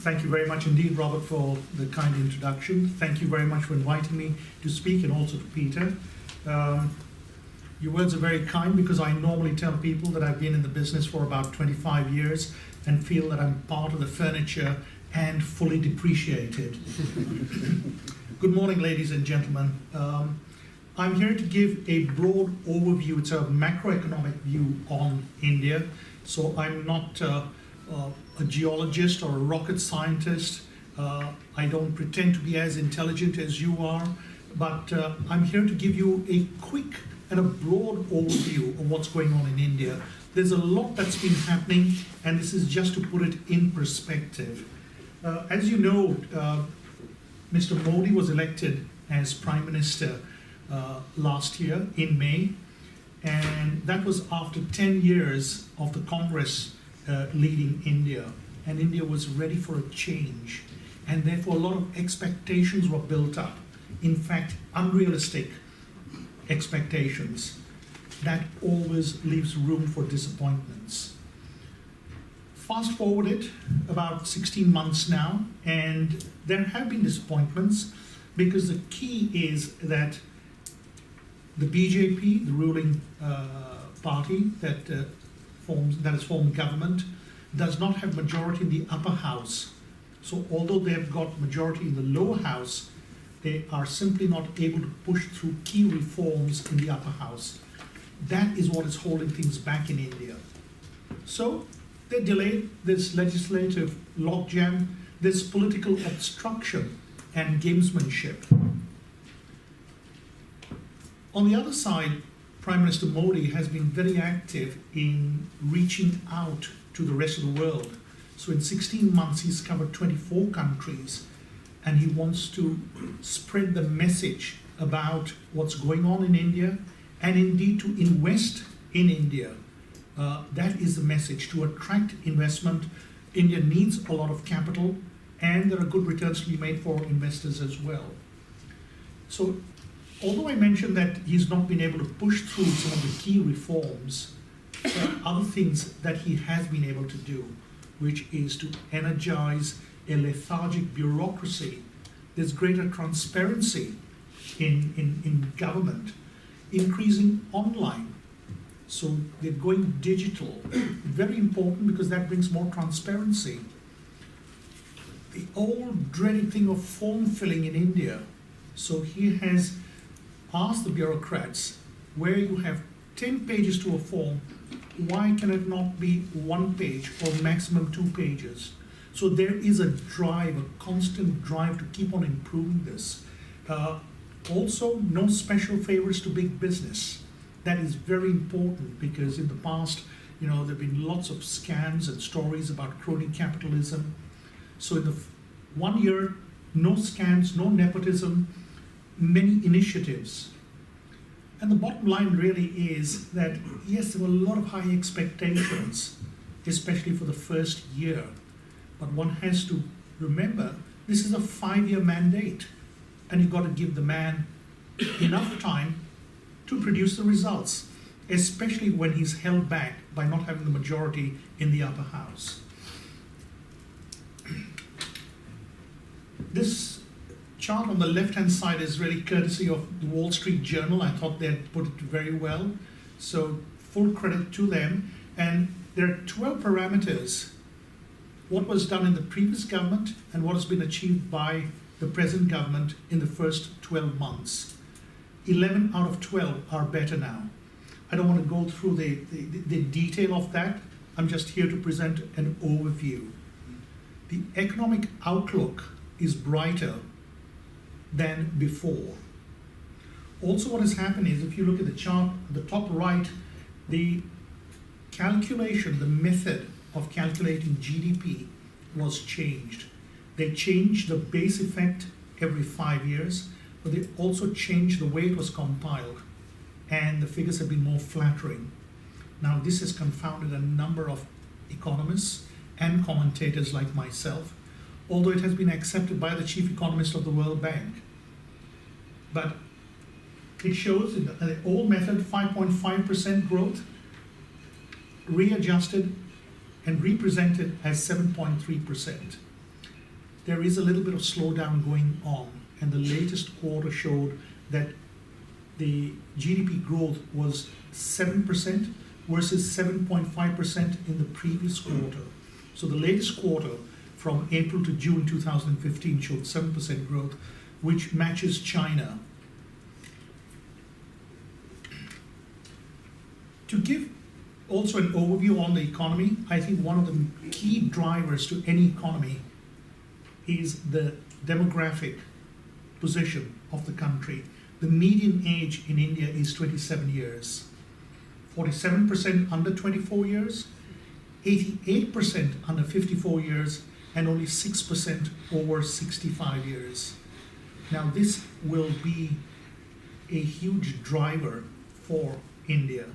Thank you very much indeed, Robert, for the kind introduction. Thank you very much for inviting me to speak, and also to Peter. Your words are very kind, because I normally tell people that I've been in the business for about 25 years and feel that I'm part of the furniture and fully depreciated. Good morning, ladies and gentlemen. I'm here to give a broad overview. It's a macroeconomic view on India. So I'm not a geologist or a rocket scientist. I don't pretend to be as intelligent as you are, but I'm here to give you a quick and a broad overview of what's going on in India. There's a lot that's been happening, and this is just to put it in perspective. As you know, Mr. Modi was elected as Prime Minister last year in May, and that was after 10 years of the Congress leading India, and India was ready for a change, and therefore a lot of expectations were built up. In fact, unrealistic expectations. That always leaves room for disappointments. Fast forward it about 16 months now, and there have been disappointments, because the key is that the BJP, the ruling party that has formed government, does not have majority in the upper house. So although they have got majority in the lower house, they are simply not able to push through key reforms in the upper house. That is what is holding things back in India. So they delayed this legislative logjam, this political obstruction and gamesmanship. On the other side, Prime Minister Modi has been very active in reaching out to the rest of the world. So in 16 months, he's covered 24 countries, and he wants to spread the message about what's going on in India, and indeed to invest in India. That is the message, to attract investment. India needs a lot of capital, and there are good returns to be made for investors as well. So although I mentioned that he's not been able to push through some of the key reforms, there are other things that he has been able to do, which is to energize a lethargic bureaucracy. There's greater transparency in government, increasing online. So they're going digital. Very important, because that brings more transparency. The old dreaded thing of form filling in India. So he has asked the bureaucrats, where you have 10 pages to a form, why can it not be 1 page or maximum 2 pages? So there is a drive, a constant drive to keep on improving this. Also, no special favors to big business. That is very important, because in the past, there have been lots of scams and stories about crony capitalism. So in the 1 year, no scams, no nepotism, many initiatives. And the bottom line really is that, yes, there were a lot of high expectations, especially for the first year. But one has to remember, this is a 5-year mandate, and you've got to give the man enough time to produce the results, especially when he's held back by not having the majority in the upper house. This chart on the left-hand side is really courtesy of the Wall Street Journal. I thought they had put it very well, so full credit to them. And there are 12 parameters: what was done in the previous government and what has been achieved by the present government in the first 12 months. 11 out of 12 are better now. I don't want to go through the detail of that. I'm just here to present an overview. The economic outlook is brighter than before. Also, what has happened is, if you look at the chart at the top right, the calculation, the method of calculating GDP was changed. They changed the base effect every 5 years, but they also changed the way it was compiled, and the figures have been more flattering. Now, this has confounded a number of economists and commentators like myself, although it has been accepted by the chief economist of the World Bank. But it shows in the old method 5.5% growth, readjusted and represented as 7.3%. there is a little bit of slowdown going on, and the latest quarter showed that the GDP growth was 7% versus 7.5% in the previous quarter. So the latest quarter from April to June 2015 showed 7% growth, which matches China. To give also an overview on the economy, I think one of the key drivers to any economy is the demographic position of the country. The median age in India is 27 years, 47% under 24 years, 88% under 54 years, and only 6% over 65 years. Now this will be a huge driver for India,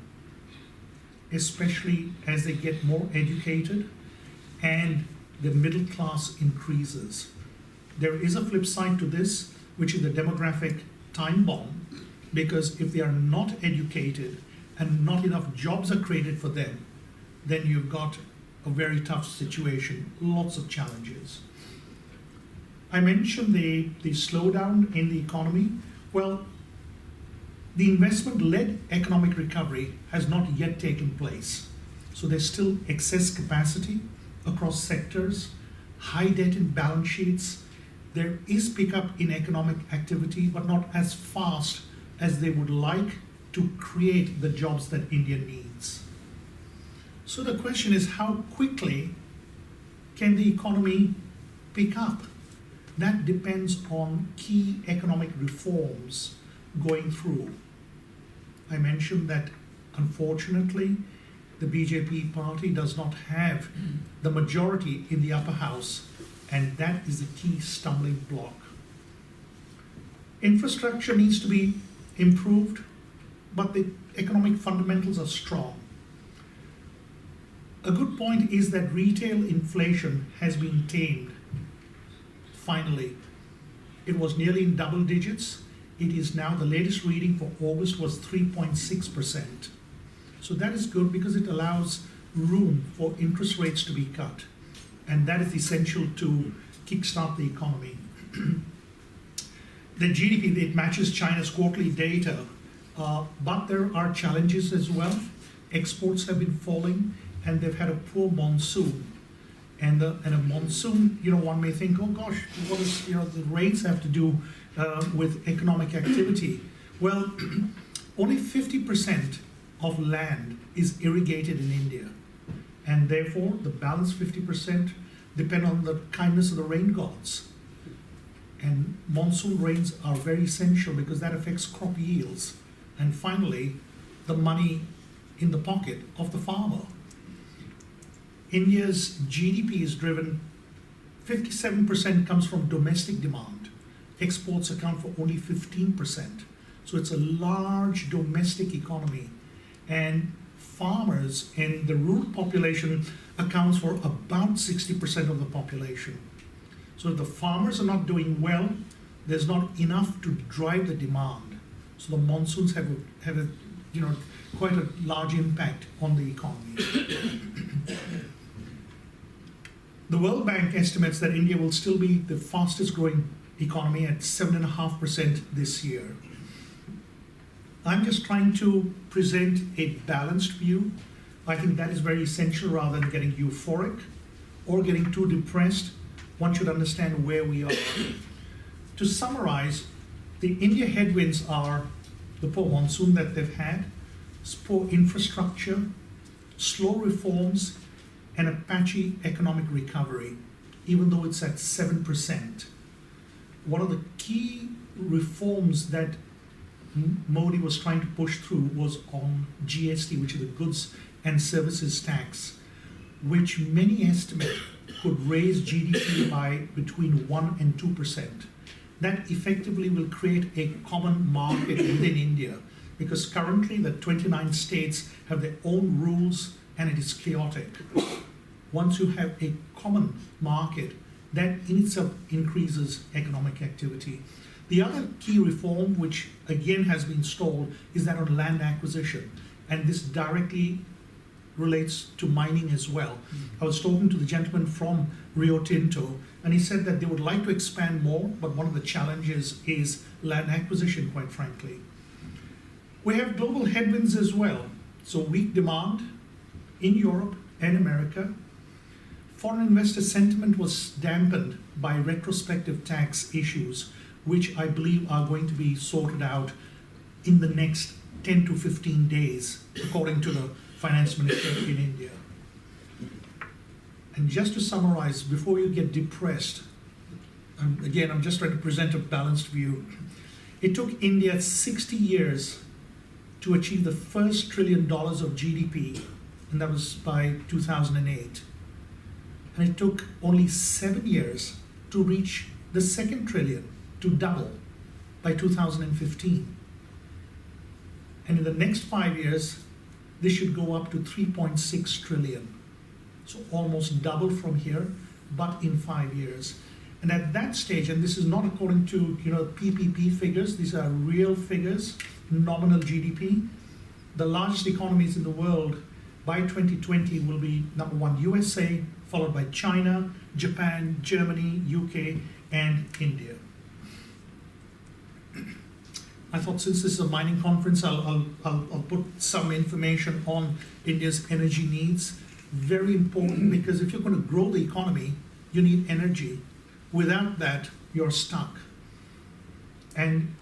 especially as they get more educated and the middle class increases. There is a flip side to this, which is the demographic time bomb, because if they are not educated and not enough jobs are created for them, then you've got a very tough situation, lots of challenges. I mentioned the slowdown in the economy. Well, the investment-led economic recovery has not yet taken place. So there's still excess capacity across sectors, high debt in balance sheets. There is pickup in economic activity, but not as fast as they would like to create the jobs that India needs. So the question is, how quickly can the economy pick up? That depends on key economic reforms going through. I mentioned that unfortunately the BJP party does not have the majority in the upper house, and that is the key stumbling block. Infrastructure needs to be improved, but the economic fundamentals are strong. A good point is that retail inflation has been tamed. Finally, it was nearly in double digits. It is now, the latest reading for August was 3.6%. So that is good because it allows room for interest rates to be cut. And that is essential to kickstart the economy. The GDP, it matches China's quarterly data, but there are challenges as well. Exports have been falling, and they've had a poor monsoon. And a monsoon, one may think, oh gosh, what does the rains have to do with economic activity? Well, only 50% of land is irrigated in India, and therefore the balance 50% depend on the kindness of the rain gods. And monsoon rains are very essential because that affects crop yields. And finally, the money in the pocket of the farmer. India's GDP is driven, 57% comes from domestic demand. Exports account for only 15%. So it's a large domestic economy. And farmers in the rural population accounts for about 60% of the population. So if the farmers are not doing well, there's not enough to drive the demand. So the monsoons have a quite a large impact on the economy. The World Bank estimates that India will still be the fastest growing economy at 7.5% this year. I'm just trying to present a balanced view. I think that is very essential rather than getting euphoric or getting too depressed. One should understand where we are. To summarize, the India headwinds are the poor monsoon that they've had, poor infrastructure, slow reforms, and a patchy economic recovery, even though it's at 7%. One of the key reforms that Modi was trying to push through was on GST, which is the goods and services tax, which many estimate could raise GDP by between 1 and 2%. That effectively will create a common market within India, because currently the 29 states have their own rules and it is chaotic. Once you have a common market, that in itself increases economic activity. The other key reform, which again has been stalled, is that on land acquisition. And this directly relates to mining as well. I was talking to the gentleman from Rio Tinto, and he said that they would like to expand more, but one of the challenges is land acquisition, quite frankly. We have global headwinds as well. So weak demand in Europe and America. Foreign investor sentiment was dampened by retrospective tax issues, which I believe are going to be sorted out in the next 10 to 15 days, according to the finance minister in India. And just to summarize, before you get depressed, again, I'm just trying to present a balanced view. It took India 60 years to achieve the first $1 trillion of GDP, and that was by 2008. And it took only 7 years to reach the second trillion, to double, by 2015. And in the next 5 years, this should go up to 3.6 trillion. So almost double from here, but in 5 years. And at that stage, and this is not according to PPP figures, these are real figures, nominal GDP. The largest economies in the world by 2020 will be number one, USA, followed by China, Japan, Germany, UK, and India. I thought since this is a mining conference, I'll put some information on India's energy needs. Very important, because if you're going to grow the economy, you need energy. Without that, you're stuck. And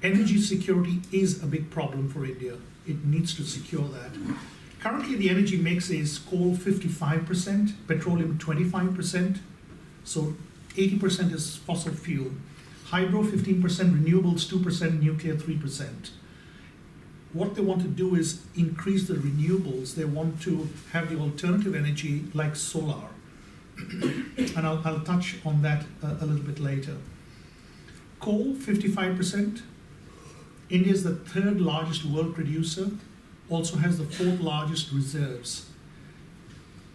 energy security is a big problem for India. It needs to secure that. Currently, the energy mix is coal 55%, petroleum 25%, so 80% is fossil fuel. Hydro 15%, renewables 2%, nuclear 3%. What they want to do is increase the renewables. They want to have the alternative energy like solar. And I'll touch on that a little bit later. Coal, 55%. India is the third largest world producer, also has the fourth largest reserves.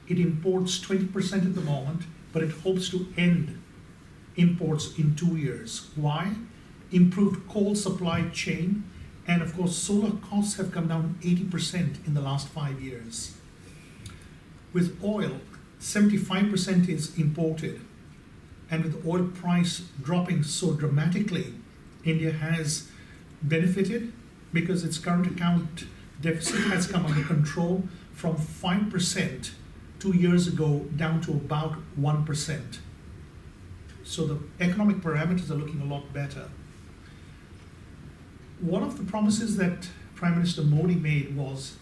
It imports 20% at the moment, but it hopes to end imports in 2 years. Why? Improved coal supply chain, and of course solar costs have come down 80% in the last 5 years. With oil, 75% is imported, and with oil price dropping so dramatically, India has benefited because its current account deficit has come under control from 5% 2 years ago down to about 1%. So the economic parameters are looking a lot better. One of the promises that Prime Minister Modi made was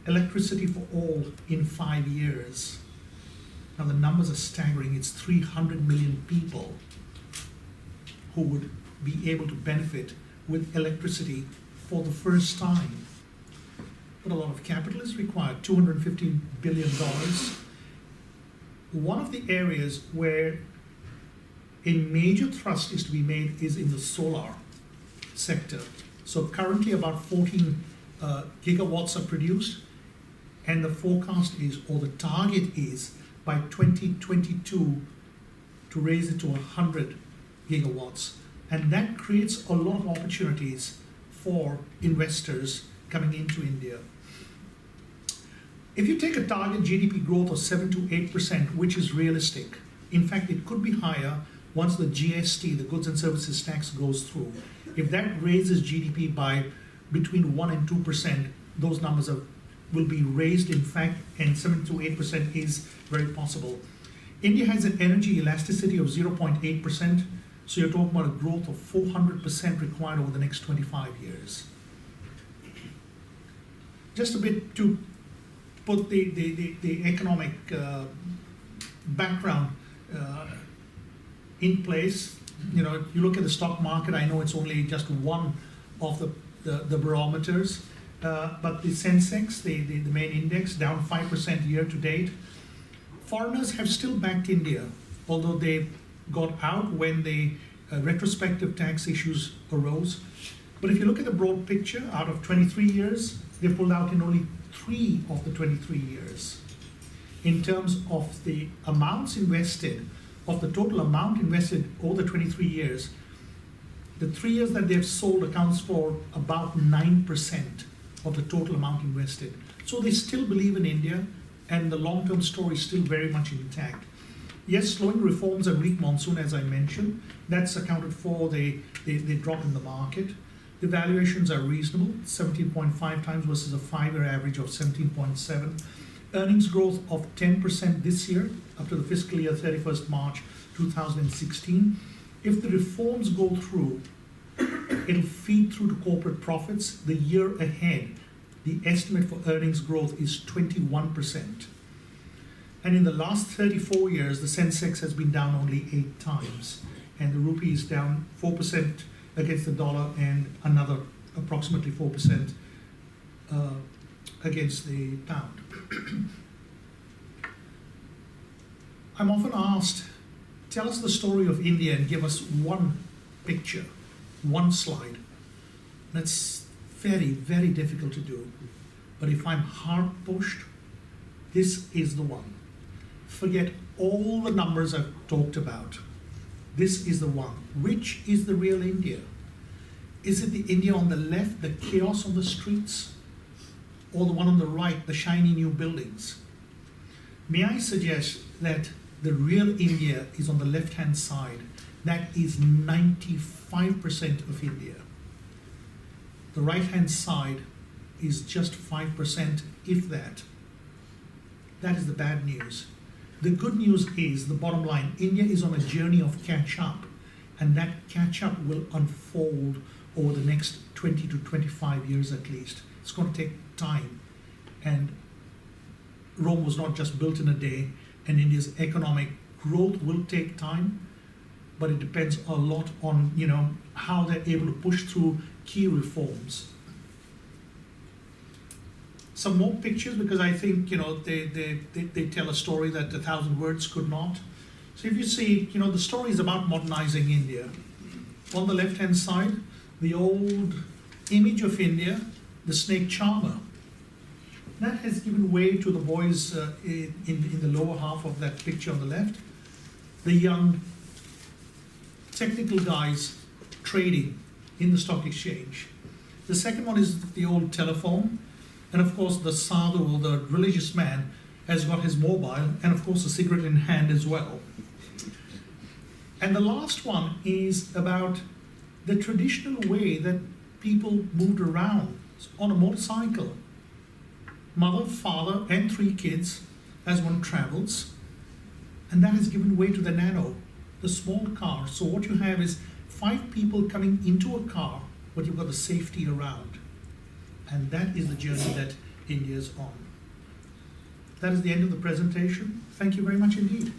electricity for all in 5 years. Now the numbers are staggering. It's 300 million people who would be able to benefit with electricity for the first time. But a lot of capital is required, $250 billion. One of the areas where a major thrust is to be made is in the solar sector. So currently about 14 gigawatts are produced, and the forecast is, or the target is, by 2022 to raise it to 100 gigawatts. And that creates a lot of opportunities for investors coming into India. If you take a target GDP growth of 7 to 8%, which is realistic, in fact, it could be higher once the GST, the goods and services tax, goes through. If that raises GDP by between 1 and 2%, those numbers will be raised, in fact, and 7 to 8% is very possible. India has an energy elasticity of 0.8%, so you're talking about a growth of 400% required over the next 25 years. Just a bit to put the economic background in place. You look at the stock market, I know it's only just one of the barometers, but the Sensex, the main index, down 5% year to date. Foreigners have still backed India, although they got out when the retrospective tax issues arose. But if you look at the broad picture, out of 23 years, they pulled out in only 3 of the 23 years. In terms of the amounts invested, of the total amount invested over the 23 years, the 3 years that they've sold accounts for about 9% of the total amount invested. So they still believe in India, and the long-term story is still very much intact. Yes, slowing reforms and weak monsoon, as I mentioned, that's accounted for the drop in the market. The valuations are reasonable, 17.5 times versus a 5-year average of 17.7. Earnings growth of 10% this year, up to the fiscal year 31st March 2016. If the reforms go through, it'll feed through to corporate profits. The year ahead, the estimate for earnings growth is 21%. And in the last 34 years, the Sensex has been down only 8 times. And the rupee is down 4% against the dollar and another approximately 4% against the pound. I'm often asked, tell us the story of India and give us one picture, one slide. That's very, very difficult to do. But if I'm hard pushed, this is the one. Forget all the numbers I've talked about. This is the one. Which is the real India? Is it the India on the left, the chaos on the streets? Or the one on the right, the shiny new buildings? May I suggest that the real India is on the left-hand side. That is 95% of India. The right-hand side is just 5%, if that. That is the bad news. The good news is, the bottom line, India is on a journey of catch-up, and that catch-up will unfold over the next 20 to 25 years at least. It's going to take time, and Rome was not just built in a day, and India's economic growth will take time, but it depends a lot on, how they're able to push through key reforms. Some more pictures, because I think, they tell a story that 1,000 words could not. So if you see, the story is about modernizing India. On the left-hand side, the old image of India, the snake charmer. That has given way to the boys in the lower half of that picture on the left. The young technical guys trading in the stock exchange. The second one is the old telephone. And of course, the sadhu, or the religious man, has got his mobile, and of course a cigarette in hand as well. And the last one is about the traditional way that people moved around on a motorcycle. Mother, father, and 3 kids as one travels. And that has given way to the nano, the small car. So what you have is 5 people coming into a car, but you've got the safety around. And that is the journey that India is on. That is the end of the presentation. Thank you very much indeed.